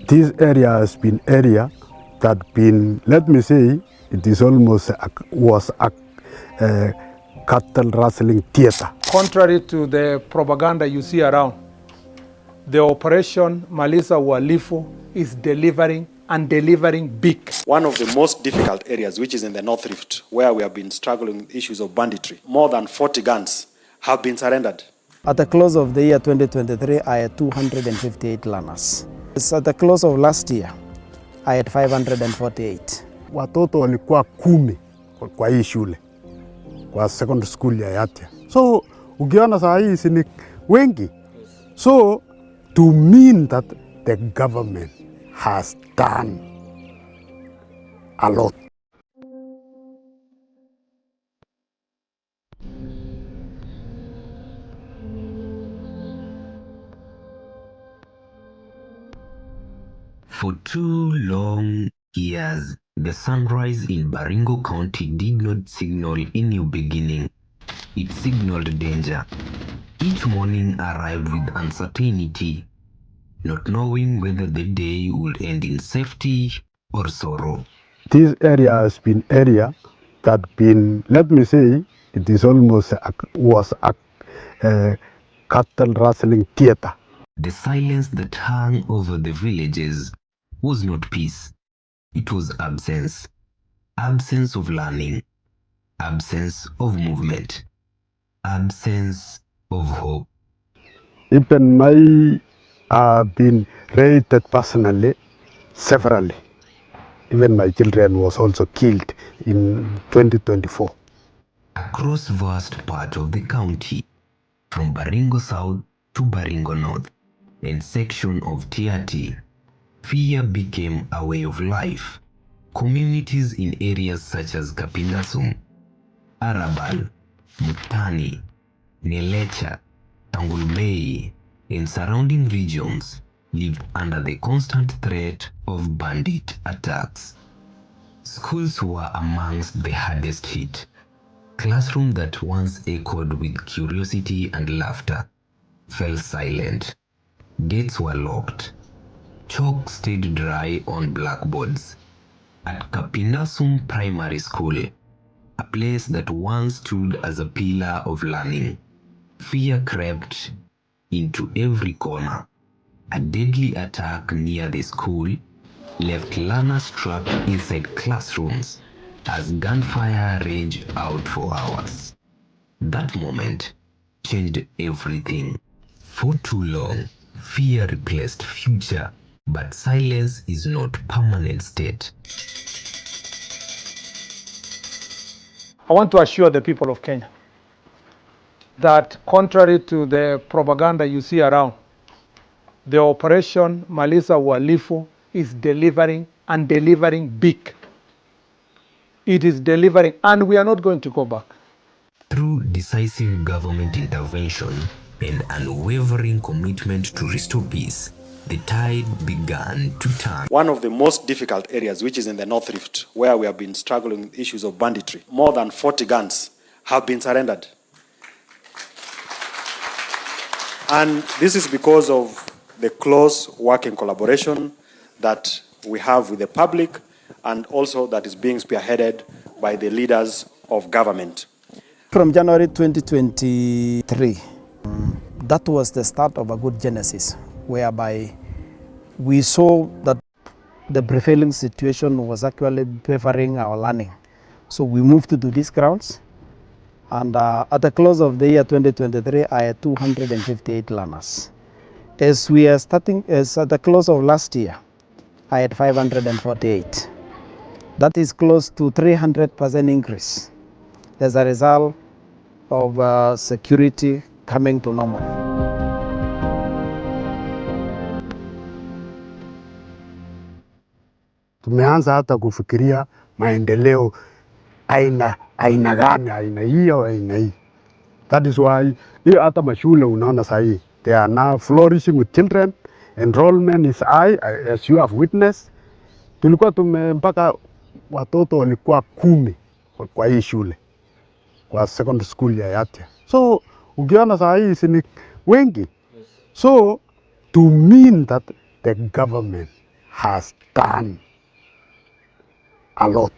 This area has been area that been, let me say, it is almost was a cattle rustling theater. Contrary to the propaganda you see around, the Operation Maliza Uhalifu is delivering big. One of the most difficult areas, which is in the North Rift, where we have been struggling with issues of banditry. More than 40 guns have been surrendered. At the close of the year 2023, I had 258 learners. At the close of last year, I had 548. Watoto walikuwa 10 kwa hii shule, kwa secondary school ya Yatia. So ukiona saa hii si ni wengi. So to mean that the government has done a lot. For 2 long years, the sunrise in Baringo County did not signal a new beginning. It signaled danger. Each morning arrived with uncertainty, not knowing whether the day would end in safety or sorrow. This area has been area that been, let me say, it is almost was a cattle rustling theater. The silence that hung over the villages was not peace. It was absence. Absence of learning. Absence of movement. Absence of hope. Even my been raided personally, severally. Even my children was also killed in 2024. Across vast part of the county, from Baringo South to Baringo North, and section of Yatia, fear became a way of life. Communities in areas such as Kapindasum, Arabal, Mutani, Nelecha, Tangulbei, and surrounding regions lived under the constant threat of bandit attacks. Schools were amongst the hardest hit. Classrooms that once echoed with curiosity and laughter fell silent. Gates were locked. Chalk stayed dry on blackboards. At Kapindasum Primary School, a place that once stood as a pillar of learning, fear crept into every corner. A deadly attack near the school left learners trapped inside classrooms as gunfire raged out for hours. That moment changed everything. For too long, fear replaced future, but silence is not permanent state. I want to assure the people of Kenya that contrary to the propaganda you see around, the Operation Maliza Uhalifu is delivering big. It is delivering, and we are not going to go back. Through decisive government intervention and unwavering commitment to restore peace, the tide began to turn. One of the most difficult areas, which is in the North Rift, where we have been struggling with issues of banditry. More than 40 guns have been surrendered. And this is because of the close working collaboration that we have with the public, and also that is being spearheaded by the leaders of government. From January 2023, that was the start of a good genesis, whereby we saw that the prevailing situation was actually favoring our learning. So we moved to these grounds, and at the close of the year 2023, I had 258 learners. As at the close of last year, I had 548. That is close to 300% increase as a result of security coming to normal. Tumeanza hata kufikiria maendeleo aina gani, aina hii au aina hii. That is why hiyo hata mashule unaona saa hii they are now flourishing with children. Enrollment is high, as you have witnessed. Tulikuwa mpaka watoto walikuwa 10 kwa hii shule, kwa secondary school ya Yatia. So ukiona saa hii si wengi. So to mean that the government has done a lot